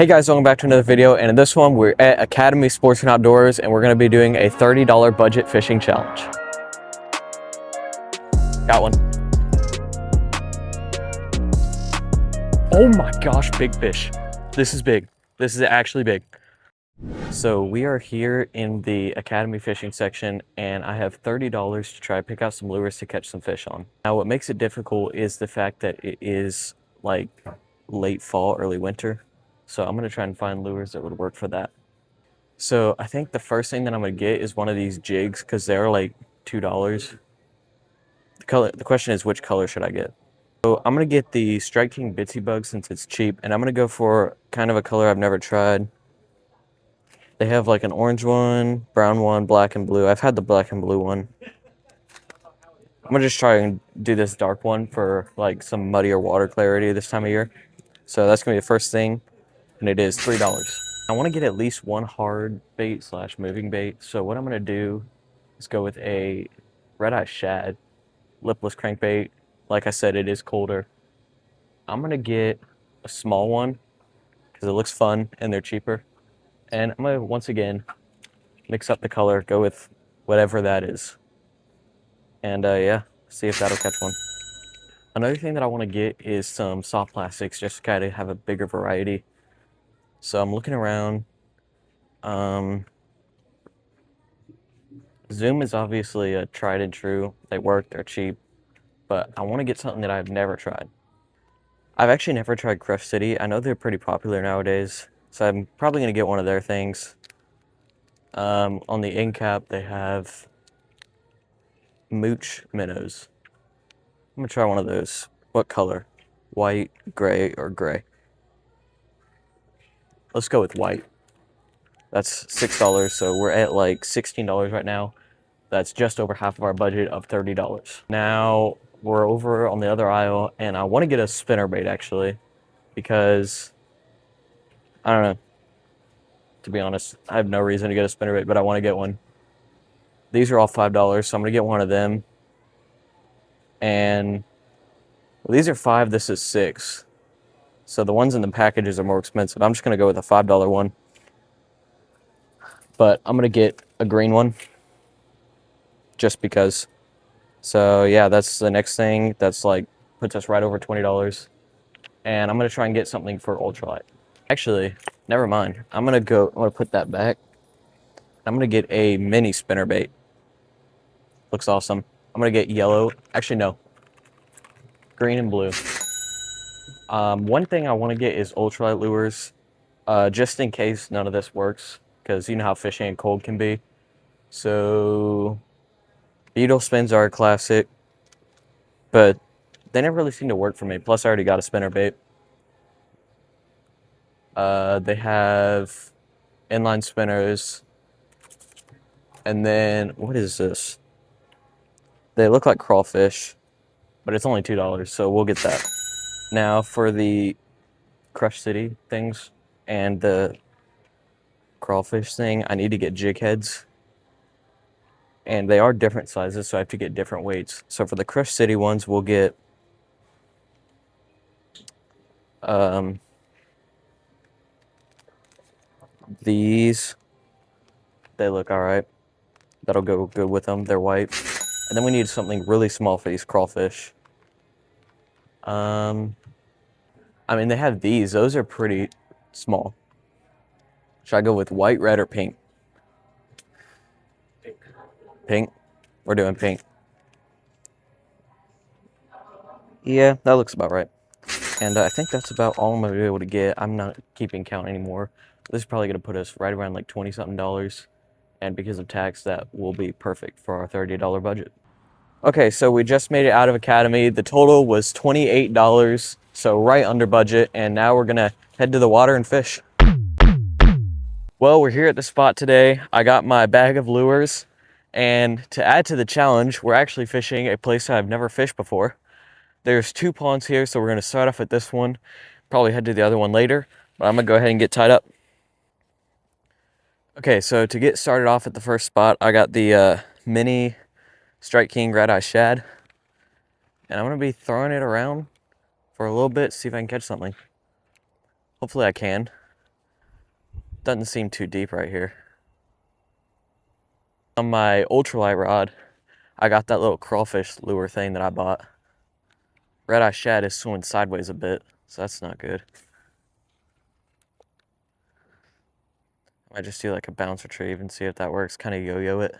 Hey guys, welcome back to another video, and in this one we're at Academy Sports and Outdoors and we're going to be doing a $30 budget fishing challenge. Got one. Oh my gosh, big fish. This is big. This is actually big. So we are here in the Academy fishing section and I have $30 to try to pick out some lures to catch some fish on. Now what makes it difficult is the fact that it is like late fall, early winter. So I'm going to try and find lures that would work for that. So I think the first thing that I'm going to get is one of these jigs because they're like $2. The question is, which color should I get? So I'm going to get the Strike King Bitsy Bug since it's cheap, and I'm going to go for kind of a color I've never tried. They have like an orange one, brown one, black and blue. I've had the black and blue one. I'm going to just try and do this dark one for like some muddier water clarity this time of year. So that's going to be the first thing, and it is $3. I want to get at least one hard bait / moving bait. So what I'm going to do is go with a red-eye shad, lipless crankbait. Like I said, it is colder. I'm going to get a small one because it looks fun and they're cheaper. And I'm going to, once again, mix up the color, go with whatever that is. And yeah, see if that'll catch one. Another thing that I want to get is some soft plastics just to kind of have a bigger variety. So I'm looking around. Zoom is obviously a tried and true. They work, they're cheap, but I want to get something that I've never tried. I've actually never tried Crush City. I know they're pretty popular nowadays, so I'm probably going to get one of their things. On the end cap, they have Mooch minnows. I'm going to try one of those. What color? White, gray, or gray? Let's go with white. That's $6, so we're at like $16 right now. That's just over half of our budget of $30. Now we're over on the other aisle and I want to get a spinnerbait actually because I don't know. To be honest, I have no reason to get a spinnerbait, but I want to get one. These are all $5, so I'm going to get one of them. And well, these are $5, this is $6. So the ones in the packages are more expensive. I'm just going to go with a $5 one. But I'm going to get a green one just because. So yeah, that's the next thing. That's like puts us right over $20. And I'm gonna try and get something for ultralight. Actually, never mind. I'm gonna put that back. I'm gonna get a mini spinnerbait. Looks awesome. I'm gonna get yellow. Actually, no. Green and blue. One thing I want to get is ultralight lures, just in case none of this works, because you know how fishing and cold can be. So beetle spins are a classic, but they never really seem to work for me. Plus, I already got a spinnerbait. They have inline spinners. And then, what is this? They look like crawfish, but it's only $2, so we'll get that. Now, for the Crush City things and the crawfish thing, I need to get jig heads. And they are different sizes, so I have to get different weights. So for the Crush City ones, we'll get these. They look all right. That'll go good with them. They're white. And then we need something really small for these crawfish. I mean, they have these. Those are pretty small. Should I go with white, red, or pink? Pink? We're doing pink. Yeah, that looks about right. And I think that's about all I'm going to be able to get. I'm not keeping count anymore. This is probably going to put us right around like $20-something. And because of tax, that will be perfect for our $30 budget. Okay, so we just made it out of Academy. The total was $28, so right under budget. And now we're going to head to the water and fish. Well, we're here at the spot today. I got my bag of lures. And to add to the challenge, we're actually fishing a place I've never fished before. There's 2 ponds here, so we're going to start off at this one. Probably head to the other one later, but I'm going to go ahead and get tied up. Okay, so to get started off at the first spot, I got the mini Strike King red-eye shad. And I'm going to be throwing it around for a little bit, see if I can catch something. Hopefully I can. Doesn't seem too deep right here. On my ultralight rod, I got that little crawfish lure thing that I bought. Red eye shad is swimming sideways a bit, so that's not good. I might just do like a bounce retrieve and see if that works, kind of yo-yo it.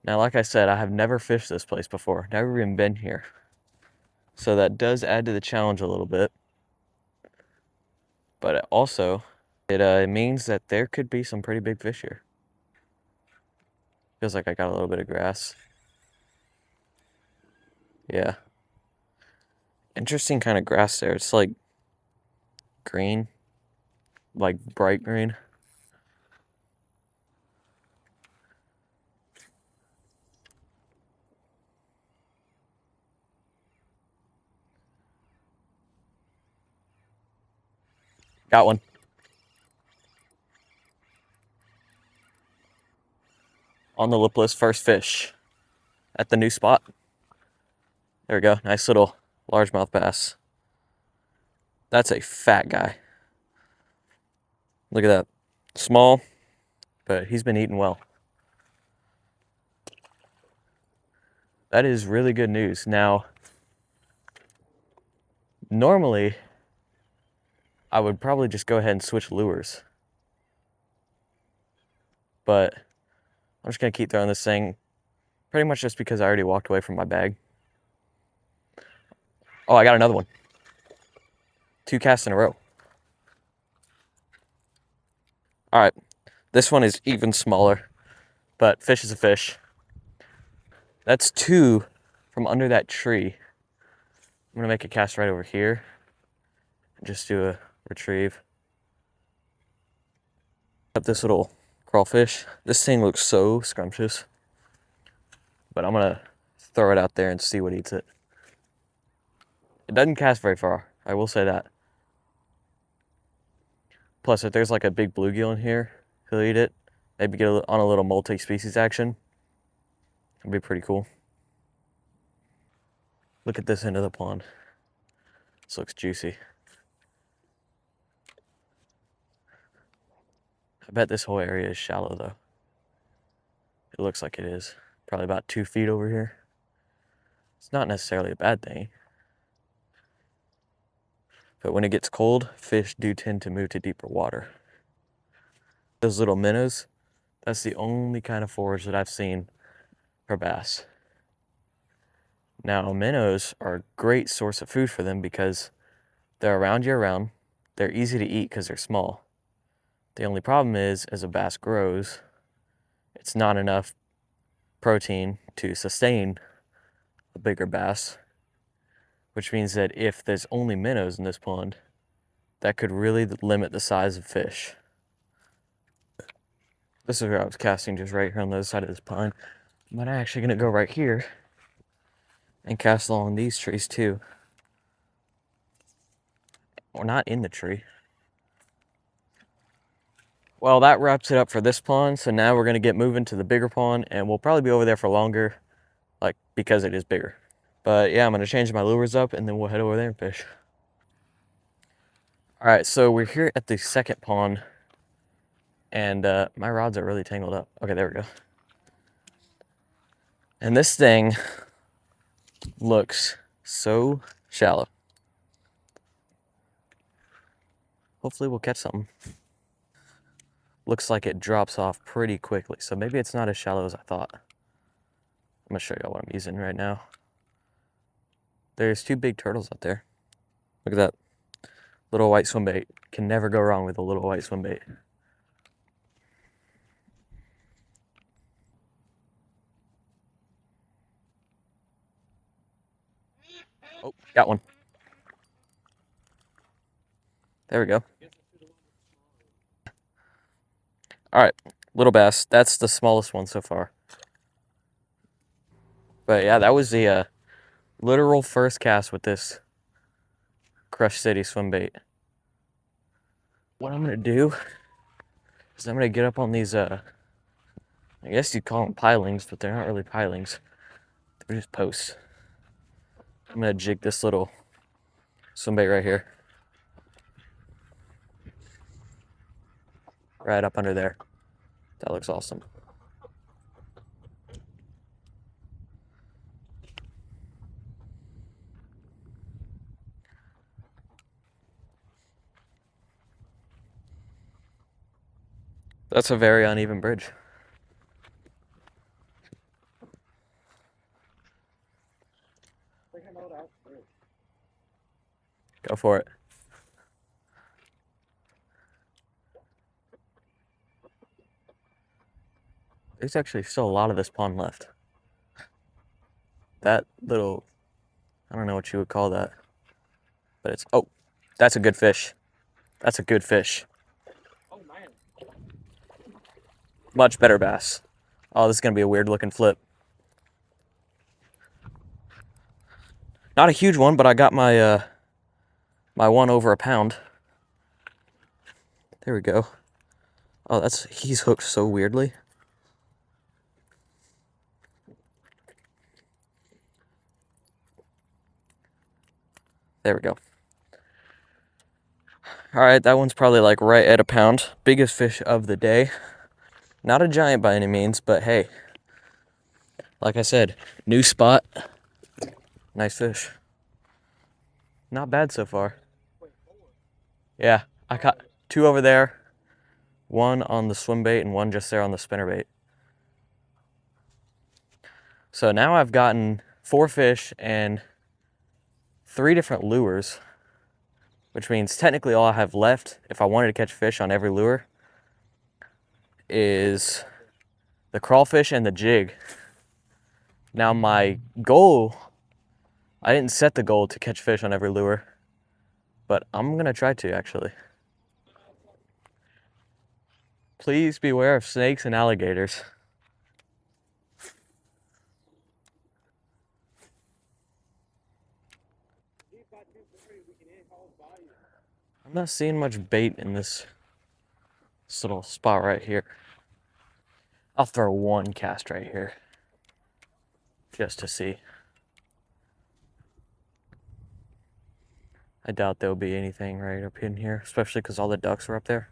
Now, like I said, I have never fished this place before, never even been here. So that does add to the challenge a little bit. But it means that there could be some pretty big fish here. Feels like I got a little bit of grass. Yeah. Interesting kind of grass there. It's like green, like bright green. Got one. On the lipless, first fish at the new spot. There we go. Nice little largemouth bass. That's a fat guy. Look at that. Small, but he's been eating well. That is really good news. Now, normally, I would probably just go ahead and switch lures. But I'm just going to keep throwing this thing pretty much just because I already walked away from my bag. Oh, I got another one. 2 casts in a row. All right, this one is even smaller, but fish is a fish. That's 2 from under that tree. I'm gonna make a cast right over here and just do a retrieve. Got this little crawfish. This thing looks so scrumptious, but I'm gonna throw it out there and see what eats it. It doesn't cast very far, I will say that. Plus, if there's like a big bluegill in here, he'll eat it. Maybe get on a little multi-species action. It'd be pretty cool. Look at this end of the pond. This looks juicy. I bet this whole area is shallow though. It looks like it is. Probably about 2 feet over here. It's not necessarily a bad thing. But when it gets cold, fish do tend to move to deeper water. Those little minnows, that's the only kind of forage that I've seen for bass. Now, minnows are a great source of food for them because they're around year round. They're easy to eat because they're small. The only problem is, as a bass grows, it's not enough protein to sustain a bigger bass, which means that if there's only minnows in this pond, that could really limit the size of fish. This is where I was casting, just right here on the other side of this pond. But I'm actually gonna go right here and cast along these trees too. Or not in the tree. Well, that wraps it up for this pond. So now we're gonna get moving to the bigger pond, and we'll probably be over there for longer, like because it is bigger. But yeah, I'm gonna change my lures up and then we'll head over there and fish. All right, so we're here at the second pond, and my rods are really tangled up. Okay, there we go. And this thing looks so shallow. Hopefully we'll catch something. Looks like it drops off pretty quickly, so maybe it's not as shallow as I thought. I'm gonna show y'all what I'm using right now. There's 2 big turtles out there. Look at that. Little white swim bait. Can never go wrong with a little white swim bait. Oh, got one. There we go. All right, little bass. That's the smallest one so far. But yeah, that was the literal first cast with this Crush City swim bait. What I'm gonna do is I'm gonna get up on these, I guess you'd call them pilings, but they're not really pilings. They're just posts. I'm gonna jig this little swim bait right here. right up under there. That looks awesome. That's a very uneven bridge. Go for it. There's actually still a lot of this pond left. That little, I don't know what you would call that, but it's, oh, that's a good fish. That's a good fish. Oh man. Much better bass. Oh, this is gonna be a weird looking flip. Not a huge one, but I got my my one over a pound. There we go. Oh, he's hooked so weirdly. There we go. All right, that one's probably like right at a pound. Biggest fish of the day. Not a giant by any means, but hey, like I said, new spot. Nice fish. Not bad so far. Yeah, I caught 2 over there, 1 on the swim bait and 1 just there on the spinner bait. So now I've gotten 4 fish and 3 different lures, which means technically all I have left, if I wanted to catch fish on every lure, is the crawfish and the jig. Now my goal, I didn't set the goal to catch fish on every lure, but I'm gonna try to actually. Please beware of snakes and alligators. I'm not seeing much bait in this little spot right here. I'll throw 1 cast right here just to see. I doubt there'll be anything right up in here, especially because all the ducks are up there.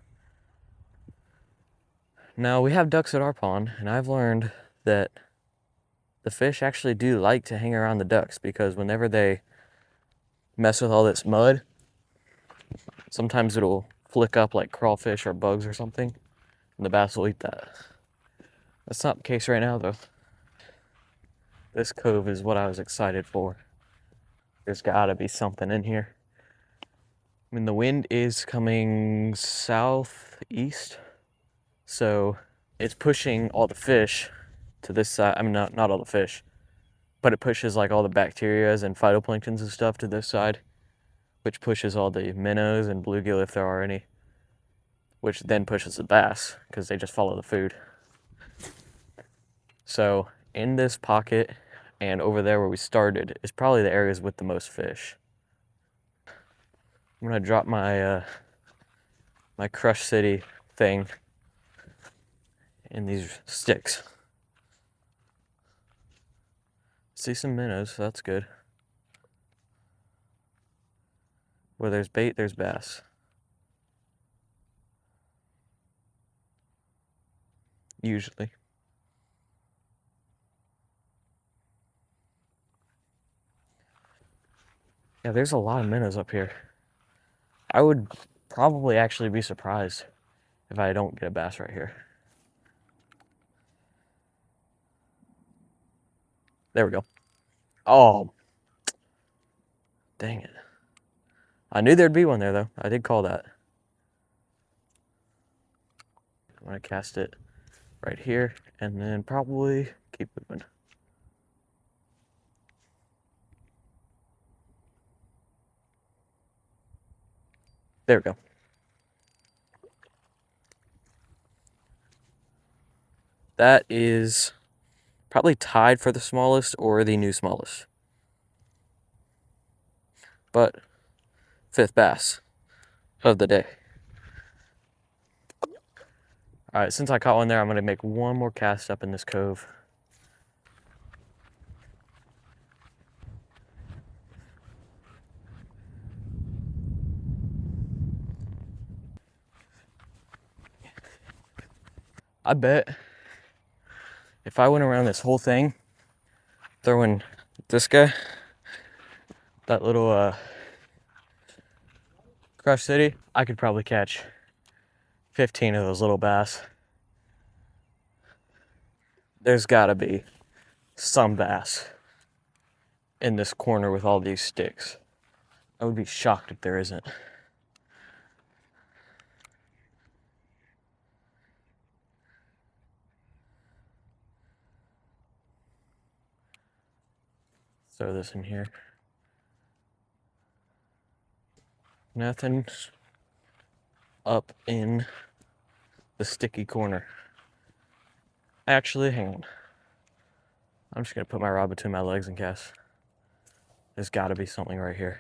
Now, we have ducks at our pond, and I've learned that the fish actually do like to hang around the ducks because whenever they mess with all this mud, sometimes it'll flick up like crawfish or bugs or something, and the bass will eat that. That's not the case right now, though. This cove is what I was excited for. There's gotta be something in here. I mean, the wind is coming southeast, so it's pushing all the fish to this side. I mean, not all the fish, but it pushes like all the bacterias and phytoplanktons and stuff to this side, which pushes all the minnows and bluegill if there are any, which then pushes the bass because they just follow the food. So in this pocket and over there where we started is probably the areas with the most fish. I'm gonna drop my my Crush City thing in these sticks. See some minnows, so that's good. Where there's bait, there's bass. Usually. Yeah, there's a lot of minnows up here. I would probably actually be surprised if I don't get a bass right here. There we go. Oh, dang it. I knew there'd be one there, though. I did call that. I'm going to cast it right here and then probably keep moving. There we go. That is probably tied for the smallest or the new smallest. But 5th bass of the day. All right, since I caught one there, I'm gonna make 1 more cast up in this cove. I bet if I went around this whole thing, throwing this guy, that little Crush City, I could probably catch 15 of those little bass. There's gotta be some bass in this corner with all these sticks. I would be shocked if there isn't. Throw this in here. Nothing up in the sticky corner. Actually, hang on. I'm just gonna put my rod between my legs and cast. There's gotta be something right here.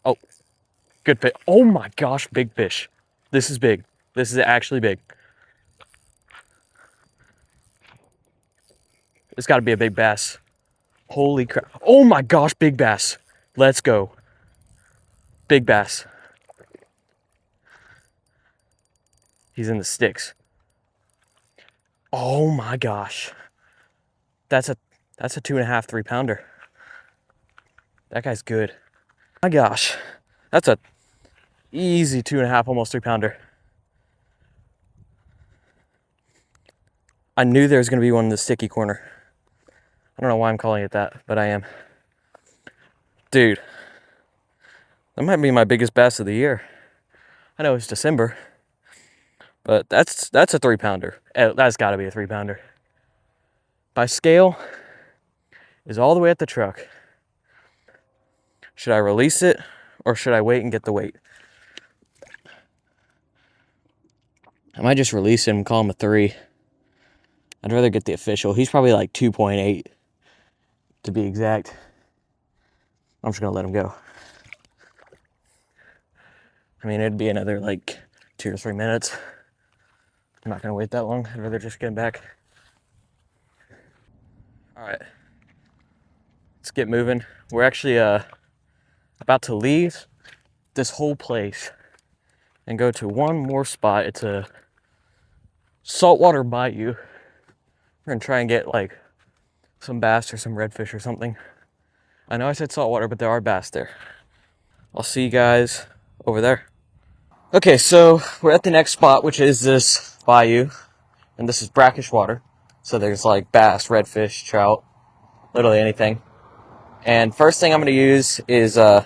Oh, good fish. Oh my gosh, big fish. This is big. This is actually big. It's gotta be a big bass. Holy crap. Oh my gosh, big bass. Let's go. Big bass. He's in the sticks. Oh my gosh. That's a 2.5, 3-pounder. That guy's good. My gosh. That's a easy 2.5, almost 3-pounder. I knew there was gonna be one in the sticky corner. I don't know why I'm calling it that, but I am. Dude, that might be my biggest bass of the year. I know it's December, but that's a 3-pounder. That's gotta be a 3-pounder. My scale is all the way at the truck. Should I release it or should I wait and get the weight? I might just release him and call him a 3. I'd rather get the official. He's probably like 2.8 to be exact. I'm just gonna let him go. I mean, it'd be another like 2 or 3 minutes. I'm not gonna wait that long. I'd rather just get him back. All right, let's get moving. We're actually about to leave this whole place and go to one more spot. It's a saltwater bayou. We're gonna try and get like some bass or some redfish or something. I know I said saltwater, but there are bass there. I'll see you guys over there. Okay, so we're at the next spot, which is this bayou, and this is brackish water. So there's like bass, redfish, trout, literally anything. And first thing I'm gonna use is the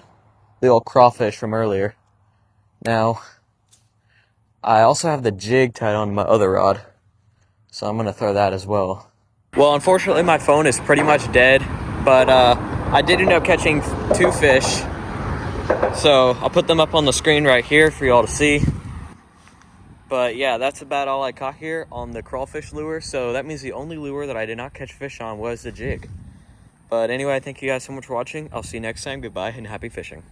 old crawfish from earlier. Now, I also have the jig tied on my other rod, so I'm gonna throw that as well. Well, unfortunately my phone is pretty much dead, but I did end up catching 2 fish. So I'll put them up on the screen right here for y'all to see. But yeah, that's about all I caught here on the crawfish lure. So that means the only lure that I did not catch fish on was the jig. But anyway, thank you guys so much for watching. I'll see you next time. Goodbye and happy fishing.